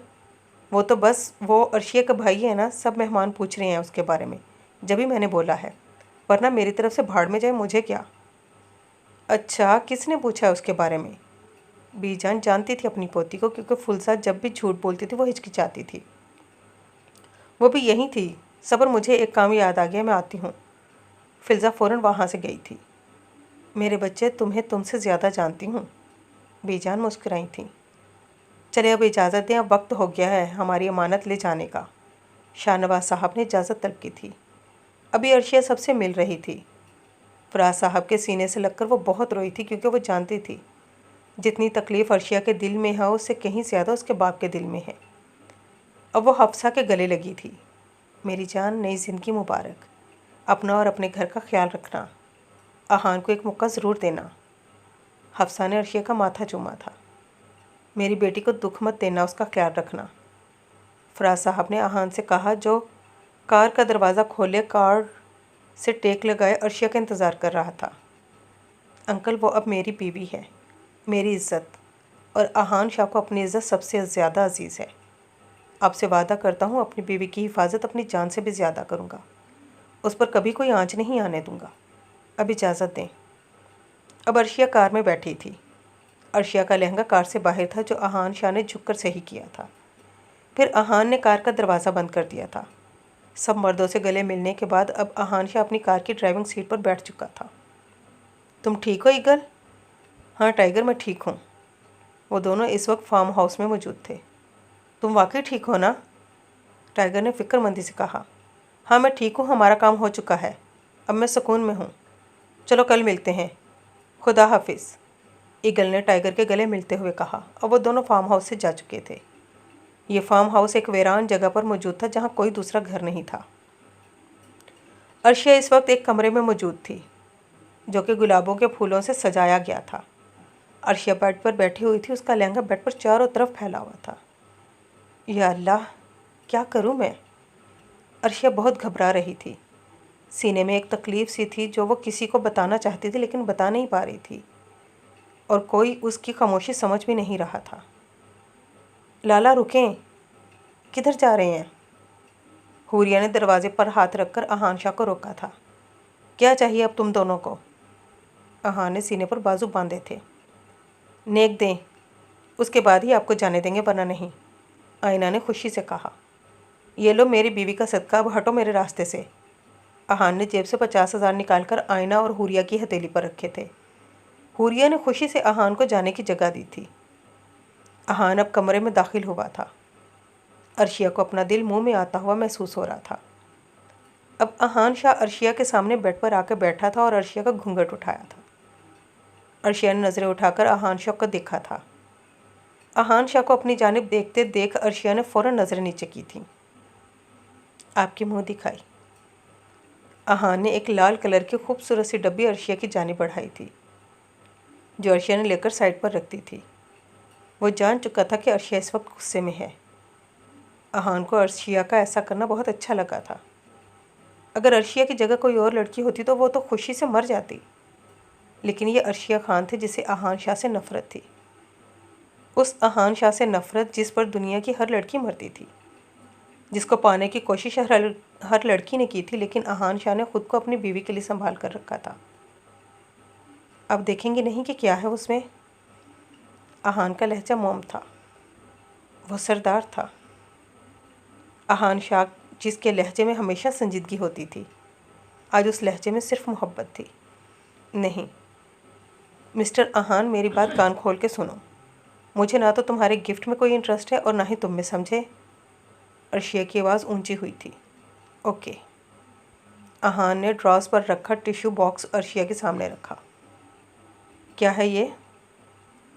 वो तो बस वो अर्शिया का भाई है ना, सब मेहमान पूछ रहे हैं उसके बारे में, जब भी मैंने बोला है, वरना मेरी तरफ से भाड़ में जाए, मुझे क्या। अच्छा, किसने पूछा है उसके बारे में? बीजान जानती थी अपनी पोती को, क्योंकि फुलसा जब भी झूठ बोलती थी वो हिचकिचाती थी। वो भी यहीं थी। सबर, मुझे एक काम याद आ गया, मैं आती हूँ। फ़िज़ा फ़ौरन वहाँ से गई थी। मेरे बच्चे, तुम्हें तुमसे ज़्यादा जानती हूँ, बीजान मुस्कुराई थी। चले अब इजाज़त दें, अब वक्त हो गया है हमारी अमानत ले जाने का। शाहनवाज साहब ने इजाज़त तलब की थी। अभी अर्शिया सबसे मिल रही थी। फराज साहब के सीने से लगकर वो बहुत रोई थी, क्योंकि वो जानती थी जितनी तकलीफ़ अर्शिया के दिल में है उससे कहीं ज़्यादा उसके बाप के दिल में है। अब वो हफ्सा के गले लगी थी। मेरी जान, नई ज़िंदगी मुबारक। अपना और अपने घर का ख्याल रखना। अहान को एक मौका ज़रूर देना। हफ्सा ने अर्शिया का माथा चूमा था। मेरी बेटी को दुख मत देना, उसका ख्याल रखना। फराज साहब ने अहान से कहा, जो कार का दरवाज़ा खोले, कार से टेक लगाए अर्शिया का इंतज़ार कर रहा था। अंकल, वो अब मेरी बीवी है, मेरी इज़्ज़त, और अहान शाह को अपनी इज़्ज़त सबसे ज़्यादा अजीज़ है। आपसे वादा करता हूँ अपनी बीवी की हिफाजत अपनी जान से भी ज़्यादा करूँगा। उस पर कभी कोई आँच नहीं आने दूँगा। अब इजाज़त दें। अब अर्शिया कार में बैठी थी। अर्शिया का लहंगा कार से बाहर था, जो अहान शाह ने झुककर सही किया था। फिर अहान ने कार का दरवाज़ा बंद कर दिया था। सब मर्दों से गले मिलने के बाद अब अहान शाह अपनी कार की ड्राइविंग सीट पर बैठ चुका था। तुम ठीक हो ईगल? हाँ टाइगर, मैं ठीक हूँ। वो दोनों इस वक्त फार्म हाउस में मौजूद थे। तुम वाकई ठीक हो ना? टाइगर ने फिक्रमंदी से कहा। हाँ मैं ठीक हूँ, हमारा काम हो चुका है, अब मैं सुकून में हूँ। चलो कल मिलते हैं, खुदा हाफिज़, ईगल ने टाइगर के गले मिलते हुए कहा। और वो दोनों फार्म हाउस से जा चुके थे। ये फार्म हाउस एक वीरान जगह पर मौजूद था, जहाँ कोई दूसरा घर नहीं था। अर्शिया इस वक्त एक कमरे में मौजूद थी, जो कि गुलाबों के फूलों से सजाया गया था। अर्शिया बेड पर बैठी हुई थी, उसका लहंगा बेड पर चारों तरफ फैला हुआ था। या अल्लाह, क्या करूं मैं? अर्शिया बहुत घबरा रही थी। सीने में एक तकलीफ़ सी थी जो वो किसी को बताना चाहती थी, लेकिन बता नहीं पा रही थी, और कोई उसकी खामोशी समझ भी नहीं रहा था। लाला रुकें, किधर जा रहे हैं? हुरिया ने दरवाजे पर हाथ रखकर अहान शाह को रोका था। क्या चाहिए अब तुम दोनों को? अहान ने सीने पर बाजू बांधे थे। नेक दें, उसके बाद ही आपको जाने देंगे, वरना नहीं, आयना ने खुशी से कहा। ये लो मेरी बीवी का सदका, अब हटो मेरे रास्ते से। अहान ने जेब से 50,000 निकालकर आयना और हुरिया की हथेली पर रखे थे। हुरिया ने खुशी से अहान को जाने की जगह दी थी। अहान अब कमरे में दाखिल हुआ था। अर्शिया को अपना दिल मुंह में आता हुआ महसूस हो रहा था। अब अहान शाह अर्शिया के सामने बेड पर आकर बैठा था और अर्शिया का घूंघट उठाया था। अर्शिया ने नज़रें उठाकर अहान शाह को देखा था। अहान शाह को अपनी जानिब देखते देख अर्शिया ने फ़ौरन नज़रें नीचे की थीं। आपकी मुँह दिखाई। अहान ने एक लाल कलर की खूबसूरत सी डब्बी अर्शिया की जानिब बढ़ाई थी, जो अर्शिया ने लेकर साइड पर रख दी थी। वो जान चुका था कि अर्शिया इस वक्त गुस्से में है। अहान को अर्शिया का ऐसा करना बहुत अच्छा लगा था। अगर अर्शिया की जगह कोई और लड़की होती तो वो तो खुशी से मर जाती, लेकिन ये अर्शिया खान थे जिसे अहान शाह से नफ़रत थी। उस अहान शाह से नफ़रत जिस पर दुनिया की हर लड़की मरती थी, जिसको पाने की कोशिश हर लड़की ने की थी, लेकिन अहान शाह ने खुद को अपनी बीवी के लिए संभाल कर रखा था। अब देखेंगे नहीं कि क्या है उसमें। अहान का लहजा मोम था, वो सरदार था। अहान शाह जिसके लहजे में हमेशा संजीदगी होती थी, आज उस लहजे में सिर्फ मोहब्बत थी। नहीं मिस्टर अहान, मेरी बात कान खोल के सुनो। मुझे ना तो तुम्हारे गिफ्ट में कोई इंटरेस्ट है और ना ही तुम में, समझे? अर्शिया की आवाज़ ऊंची हुई थी। ओके। अहान ने ड्रॉस पर रखा टिश्यू बॉक्स अर्शिया के सामने रखा। क्या है ये?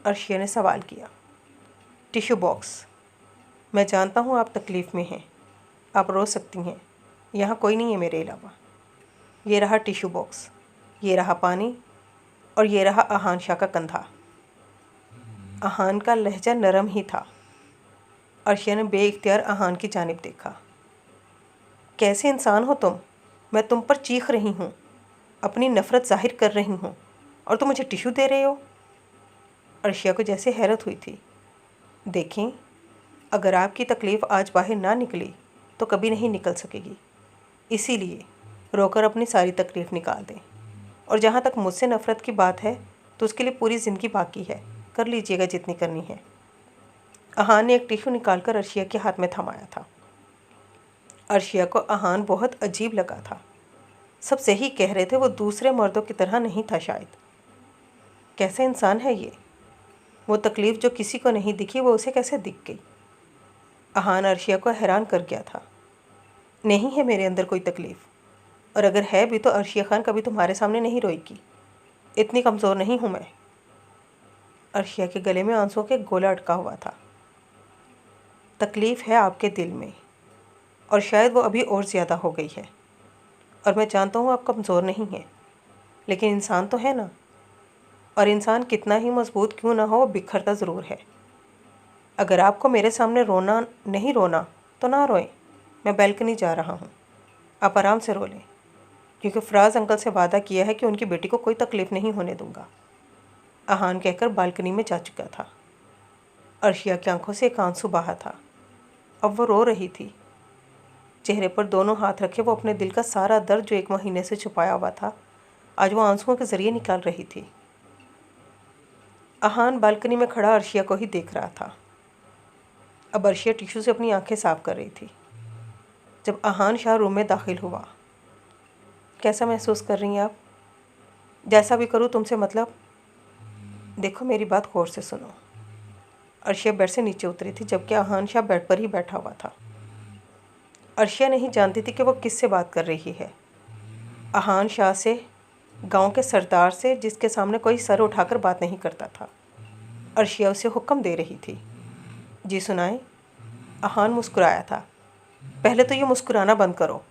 अर्शिया ने सवाल किया। Tissue box. मैं जानता हूँ आप तकलीफ़ में हैं, आप रो सकती हैं, यहाँ कोई नहीं है मेरे अलावा। ये रहा टिश्यू बॉक्स, ये रहा पानी, और ये रहा अहान शाह का कंधा। अहान का लहजा नरम ही था। अर्शिया ने बेइख्तियार अहान की जानिब देखा। कैसे इंसान हो तुम? मैं तुम पर चीख रही हूँ, अपनी नफ़रत जाहिर कर रही हूँ, और तुम मुझे टिश्यू दे रहे हो? अर्शिया को जैसे हैरत हुई थी। देखें, अगर आपकी तकलीफ़ आज बाहर ना निकली तो कभी नहीं निकल सकेगी, इसीलिए रोकर अपनी सारी तकलीफ़ निकाल दें। और जहाँ तक मुझसे नफ़रत की बात है तो उसके लिए पूरी ज़िंदगी बाकी है, कर लीजिएगा जितनी करनी है। अहान ने एक टिश्यू निकालकर अर्शिया के हाथ में थमाया था। अर्शिया को अहान बहुत अजीब लगा था। सब सही कह रहे थे, वो दूसरे मर्दों की तरह नहीं था शायद। कैसा इंसान है ये? वो तकलीफ़ जो किसी को नहीं दिखी वो उसे कैसे दिख गई? अहान अर्शिया को हैरान कर गया था। नहीं है मेरे अंदर कोई तकलीफ़, और अगर है भी तो अर्शिया खान कभी तुम्हारे सामने नहीं रोएगी, इतनी कमज़ोर नहीं हूँ मैं। अर्शिया के गले में आंसुओं के गोला अटका हुआ था। तकलीफ़ है आपके दिल में, और शायद वो अभी और ज़्यादा हो गई है। और मैं जानता हूँ आप कमज़ोर नहीं हैं, लेकिन इंसान तो है ना, और इंसान कितना ही मजबूत क्यों ना हो, वो बिखरता ज़रूर है। अगर आपको मेरे सामने रोना नहीं रोना तो ना रोएं, मैं बैल्कनी जा रहा हूँ, आप आराम से रो लें, क्योंकि फ़राज अंकल से वादा किया है कि उनकी बेटी को कोई तकलीफ़ नहीं होने दूंगा। अहान कहकर बालकनी में जा चुका था। अर्शिया की आंखों से एक आंसू बहा था। अब वो रो रही थी। चेहरे पर दोनों हाथ रखे वो अपने दिल का सारा दर्द जो 1 महीने से छुपाया हुआ था, आज वो आंसुओं के ज़रिए निकाल रही थी। अहान बालकनी में खड़ा अर्शिया को ही देख रहा था। अब अर्शिया टिश्यू से अपनी आंखें साफ कर रही थी। जब अहान शाह रूम में दाखिल हुआ, कैसा महसूस कर रही हैं आप? जैसा भी करूँ तुमसे मतलब। देखो मेरी बात गौर से सुनो। अर्शिया बेड से नीचे उतरी थी जबकि अहान शाह बेड पर ही बैठा हुआ था। अर्शिया नहीं जानती थी कि वो किससे बात कर रही है, अहान शाह से, गांव के सरदार से जिसके सामने कोई सर उठाकर बात नहीं करता था। अर्शिया उसे हुक्म दे रही थी। जी सुनाए। अहान मुस्कुराया था। पहले तो ये मुस्कुराना बंद करो।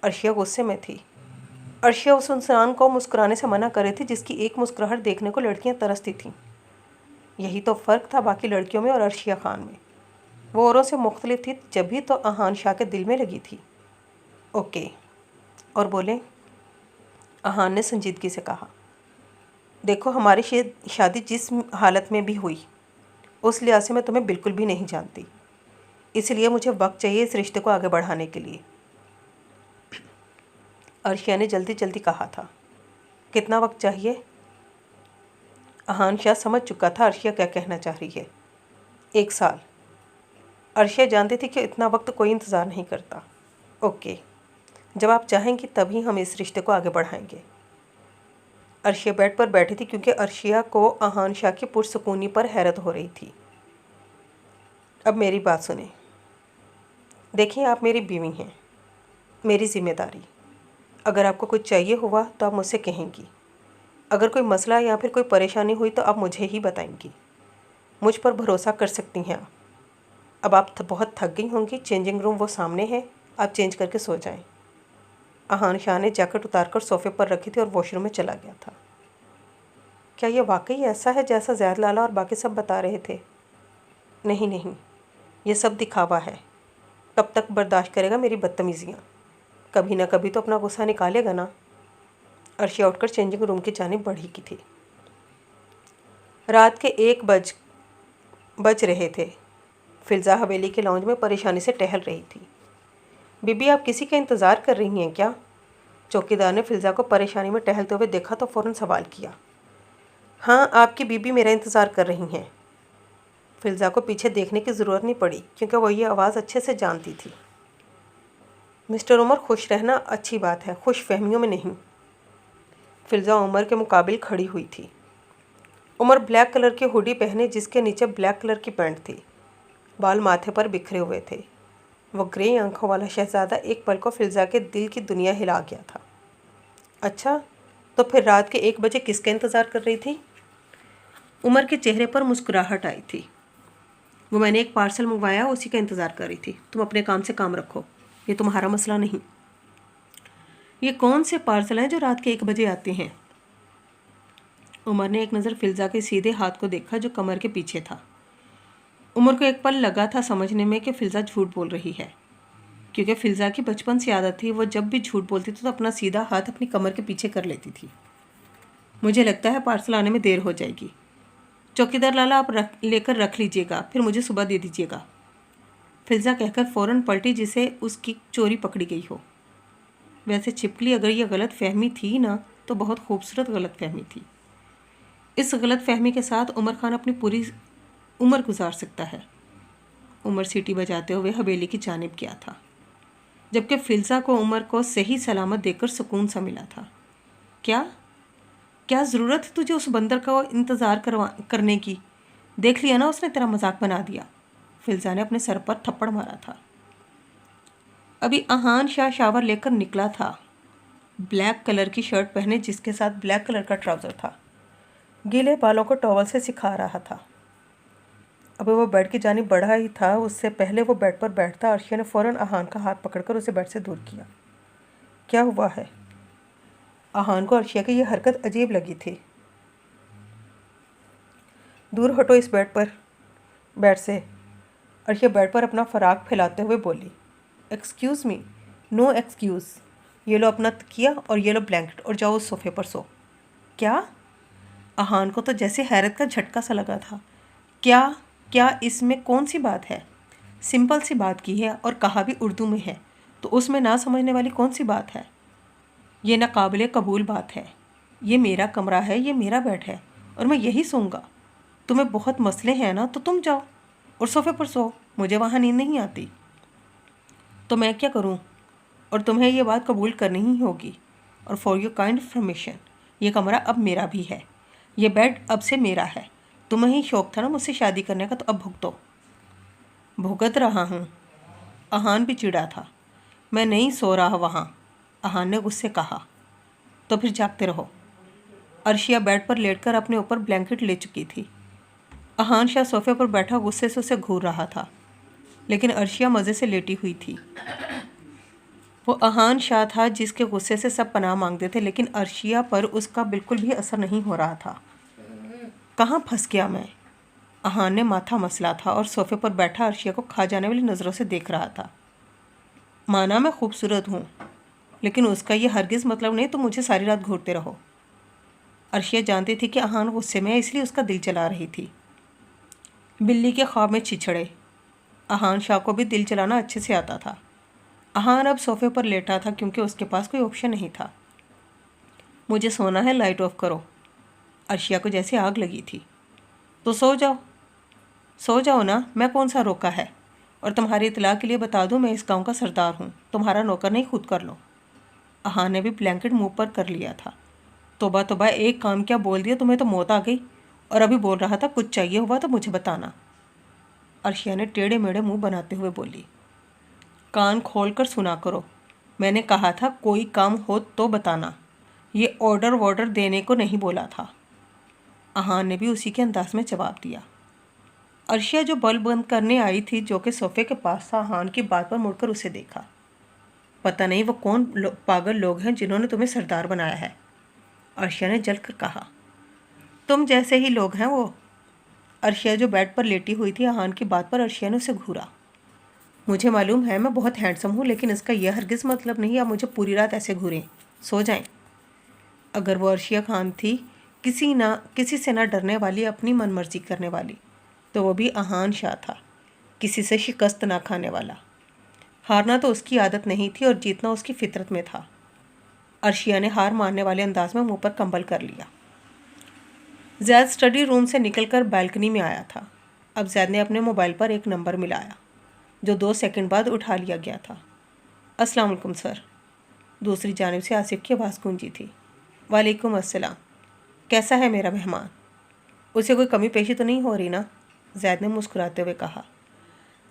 अर्शिया गुस्से में थी। अर्शिया उस इंसान को मुस्कुराने से मना कर रही थी जिसकी एक मुस्कुराहट देखने को लड़कियां तरसती थीं। यही तो फ़र्क था बाकी लड़कियों में और अर्शिया खान में। वो औरों से मुख्तलिफ थी, जब भी तो अहान शाह के दिल में लगी थी। ओके, और बोले। अहान ने संजीदगी से कहा, देखो हमारी शादी जिस हालत में भी हुई उस लिहाज से मैं तुम्हें बिल्कुल भी नहीं जानती, इसलिए मुझे वक्त चाहिए इस रिश्ते को आगे बढ़ाने के लिए। अर्शिया ने जल्दी जल्दी कहा था। कितना वक्त चाहिए? अहान शाह समझ चुका था अर्शिया क्या कहना चाह रही है। 1 साल। अर्शिया जानती थी कि इतना वक्त कोई इंतज़ार नहीं करता। ओके, जब आप चाहेंगी तभी हम इस रिश्ते को आगे बढ़ाएंगे। अर्शिया बेड पर बैठी थी क्योंकि अर्शिया को अहान शाह की पुरसुकूनी पर हैरत हो रही थी। अब मेरी बात सुने। देखिए आप मेरी बीवी हैं, मेरी जिम्मेदारी। अगर आपको कुछ चाहिए हुआ तो आप मुझसे कहेंगी। अगर कोई मसला या फिर कोई परेशानी हुई तो आप मुझे ही बताएंगी। मुझ पर भरोसा कर सकती हैं आप। अब आप बहुत थक गई होंगी। चेंजिंग रूम वो सामने है, आप चेंज करके सो जाएं। अहान शाह ने जैकेट उतारकर सोफे पर रखी थी और वॉशरूम में चला गया था। क्या यह वाकई ऐसा है जैसा ज़ैद लाला और बाकी सब बता रहे थे? नहीं नहीं, ये सब दिखावा है। कब तक बर्दाश्त करेगा मेरी बदतमीज़ियाँ? कभी ना कभी तो अपना गुस्सा निकालेगा ना। अर्शिया उठकर चेंजिंग रूम की जानिब बढ़ी की थी। रात के 1 बज रहे थे। फिल्ज़ा हवेली के लॉन्ज में परेशानी से टहल रही थी। बीबी आप किसी का इंतज़ार कर रही हैं क्या? चौकीदार ने फिल्ज़ा को परेशानी में टहलते हुए देखा तो फ़ौरन सवाल किया। हाँ, आपकी बीबी मेरा इंतज़ार कर रही हैं। फिल्ज़ा को पीछे देखने की ज़रूरत नहीं पड़ी क्योंकि वह ये आवाज़ अच्छे से जानती थी। मिस्टर उमर, खुश रहना अच्छी बात है, खुश फहमियों में नहीं। फिल्ज़ा उमर के मुकाबिल खड़ी हुई थी। उमर ब्लैक कलर की हुडी पहने जिसके नीचे ब्लैक कलर की पैंट थी। बाल माथे पर बिखरे हुए थे। वो ग्रे आंखों वाला शहज़ादा एक पल को फिल्ज़ा के दिल की दुनिया हिला गया था। अच्छा, तो फिर रात के 1 बजे किसका इंतज़ार कर रही थी? उमर के चेहरे पर मुस्कुराहट आई थी। वो मैंने एक पार्सल मंगवाया, उसी का इंतज़ार कर रही थी। तुम अपने काम से काम रखो, ये तुम्हारा मसला नहीं। ये कौन से पार्सल हैं जो रात के 1 बजे आते हैं? उमर ने एक नज़र फिल्ज़ा के सीधे हाथ को देखा जो कमर के पीछे था। उमर को एक पल लगा था समझने में कि फिल्ज़ा झूठ बोल रही है, क्योंकि फिल्ज़ा की बचपन से आदत थी, वो जब भी झूठ बोलती थी तो अपना सीधा हाथ अपनी कमर के पीछे कर लेती थी। मुझे लगता है पार्सल आने में देर हो जाएगी। चौकीदार लाला आप लेकर रख लीजिएगा, फिर मुझे सुबह दे दीजिएगा। फिल्ज़ा कहकर फ़ौरन पलटी जिसे उसकी चोरी पकड़ी गई हो। वैसे छिपकली, अगर यह गलत फहमी थी ना तो बहुत खूबसूरत गलत फहमी थी। इस गलत फहमी के साथ उमर खान अपनी पूरी उम्र गुजार सकता है। उमर सीटी बजाते हुए हवेली की जानिब गया था, जबकि फिल्ज़ा को उमर को सही सलामत देखकर सुकून सा मिला था। क्या ज़रूरत है तुझे उस बंदर का इंतज़ार करने की? देख लिया ना, उसने तेरा मजाक बना दिया। फिल्ज़ा ने अपने सर पर थप्पड़ मारा था। अभी अहान शाह शावर लेकर निकला था, ब्लैक कलर की शर्ट पहने जिसके साथ ब्लैक कलर का ट्राउज़र था। गीले बालों को टॉवल से सिखा रहा था। अभी वो बेड की जानिब बढ़ा ही था, उससे पहले वो बेड पर बैठता अर्शिया ने फ़ौरन अहान का हाथ पकड़कर उसे बेड से दूर किया। क्या हुआ है? अहान को अर्शिया की यह हरकत अजीब लगी थी। दूर हटो इस बेड से। अर्शिया बेड पर अपना फराक फैलाते हुए बोली। Excuse me. No excuse. ये लो अपना तकिया और ये लो ब्लैंकेट और जाओ उस सोफे पर सो। क्या? अहान को तो जैसे हैरत का झटका सा लगा था। क्या इसमें कौन सी बात है? सिंपल सी बात की है और कहा भी उर्दू में है, तो उसमें ना समझने वाली कौन सी बात है? ये नाकाबिले कबूल बात है। ये मेरा कमरा है, ये मेरा बेड है और मैं यही सोऊंगा। तुम्हें बहुत मसले हैं ना, तो तुम जाओ और सोफे पर सो, मुझे वहाँ नींद नहीं आती। तो मैं क्या करूँ? और तुम्हें ये बात कबूल करनी ही होगी। और फॉर योर काइंड इन्फॉर्मेशन, ये कमरा अब मेरा भी है, ये बेड अब से मेरा है। तुम्हें ही शौक था ना मुझसे शादी करने का, तो अब भुगतो। भुगत रहा हूँ। अहान भी चिढ़ा था। मैं नहीं सो रहा वहाँ, अहान ने गुस्से कहा। तो फिर जागते रहो। अर्शिया बेड पर लेटकर अपने ऊपर ब्लैंकेट ले चुकी थी। अहान शाह सोफे पर बैठा गुस्से से उसे घूर रहा था, लेकिन अर्शिया मज़े से लेटी हुई थी। वो अहान शाह था जिसके गुस्से से सब पनाह मांगते थे, लेकिन अर्शिया पर उसका बिल्कुल भी असर नहीं हो रहा था। कहाँ फंस गया मैं? अहान ने माथा मसला था और सोफे पर बैठा अर्शिया को खा जाने वाली नज़रों से देख रहा था। माना मैं खूबसूरत हूँ, लेकिन उसका ये हरगिज़ मतलब नहीं तो मुझे सारी रात घूरते रहो। अर्शिया जानती थी कि अहान गुस्से में है, इसलिए उसका दिल चला रही थी। बिल्ली के ख्वाब में छिछड़े। अहान शाह को भी दिल चलाना अच्छे से आता था। अहान अब सोफे पर लेटा था क्योंकि उसके पास कोई ऑप्शन नहीं था। मुझे सोना है, लाइट ऑफ करो। अर्शिया को जैसे आग लगी थी। तो सो जाओ, सो जाओ ना, मैं कौन सा रोका है। और तुम्हारी इतला के लिए बता दूं, मैं इस गांव का सरदार हूँ, तुम्हारा नौकर नहीं, खुद कर लो। अहान ने भी ब्लैंकेट मुंह पर कर लिया था। तोबा तोबा, एक काम क्या बोल दिया, तुम्हें तो मौत आ गई। और अभी बोल रहा था कुछ चाहिए हुआ तो मुझे बताना। अर्शिया ने टेढ़े मेढ़े मुंह बनाते हुए बोली। कान खोल कर सुना करो, मैंने कहा था कोई काम हो तो बताना, ये ऑर्डर वॉर्डर देने को नहीं बोला था। अहान ने भी उसी के अंदाज में जवाब दिया। अर्शिया जो बल्ब बंद करने आई थी, जो कि सोफे के पास था, अहान की बात पर मुड़कर उसे देखा। पता नहीं वो कौन पागल लोग हैं जिन्होंने तुम्हें सरदार बनाया है, अर्शिया ने जलकर कहा। तुम जैसे ही लोग हैं वो। अर्शिया जो बेड पर लेटी हुई थी, अहान की बात पर अर्शिया ने उसे घूरा। मुझे मालूम है मैं बहुत हैंडसम हूँ, लेकिन इसका यह हरगिज़ मतलब नहीं आप मुझे पूरी रात ऐसे घूरें। सो जाएं। अगर वो अर्शिया खान थी, किसी से ना डरने वाली, अपनी मनमर्जी करने वाली, तो वो भी अहान शाह था, किसी से शिकस्त ना खाने वाला। हारना तो उसकी आदत नहीं थी और जीतना उसकी फितरत में था। अर्शिया ने हार मानने वाले अंदाज में मुंह पर कंबल कर लिया। जैद स्टडी रूम से निकलकर बालकनी में आया था। अब जैद ने अपने मोबाइल पर एक नंबर मिलाया, जो 2 सेकंड बाद उठा लिया गया था। अस्सलाम वालेकुम सर। दूसरी जानिब से आसिफ की आवाज़ गूंजी थी। वालेकुम अस्सलाम। कैसा है मेरा मेहमान? उसे कोई कमी पेशी तो नहीं हो रही ना? जैद ने मुस्कुराते हुए कहा।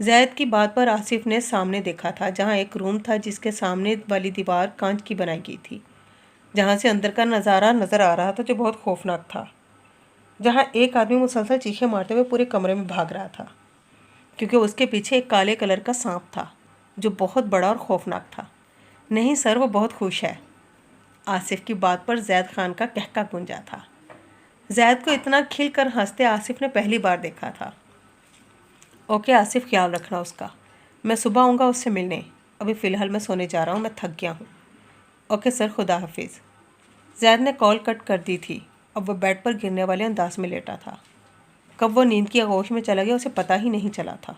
जैद की बात पर आसिफ ने सामने देखा था, जहाँ एक रूम था जिसके सामने वाली दीवार कांच की बनाई गई थी, जहाँ से अंदर का नज़ारा नज़र आ रहा था जो बहुत खौफनाक था, जहाँ एक आदमी मुसलसल चीखें मारते हुए पूरे कमरे में भाग रहा था, क्योंकि उसके पीछे एक काले कलर का सांप था जो बहुत बड़ा और खौफनाक था। नहीं सर, वो बहुत खुश है। आसिफ की बात पर जैद खान का कहका गूंजा था। जैद को इतना खिल कर हंसते आसिफ ने पहली बार देखा था। ओके आसिफ, ख्याल रखना उसका, मैं सुबह आऊँगा उससे मिलने। अभी फ़िलहाल मैं सोने जा रहा हूँ, मैं थक गया हूँ। ओके सर, खुदा हाफिज़। जैद ने कॉल कट कर दी थी। अब वह बेड पर गिरने वाले अंदाज में लेटा था। कब वो नींद की आगोश में चला गया उसे पता ही नहीं चला था।